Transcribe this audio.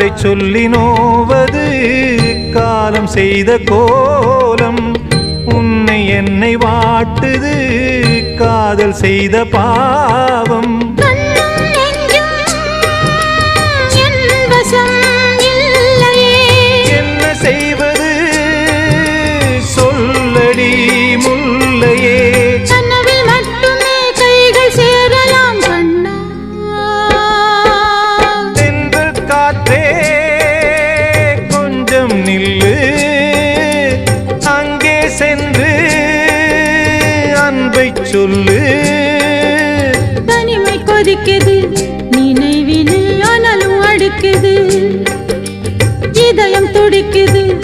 யாரை சொல்லி நோவது காலம் செய்த கோலம் உன்னை என்னை வாட்டுது காதல் செய்த பாவம் என்ன செய்வது சொல்லடி முல்லையே கனவில் மட்டுமே கைகள் சேரலாம் கண்ணா தென்றல் காற்றே கொஞ்சம் நில்லு அங்கே சென்று அன்பை சொல்லு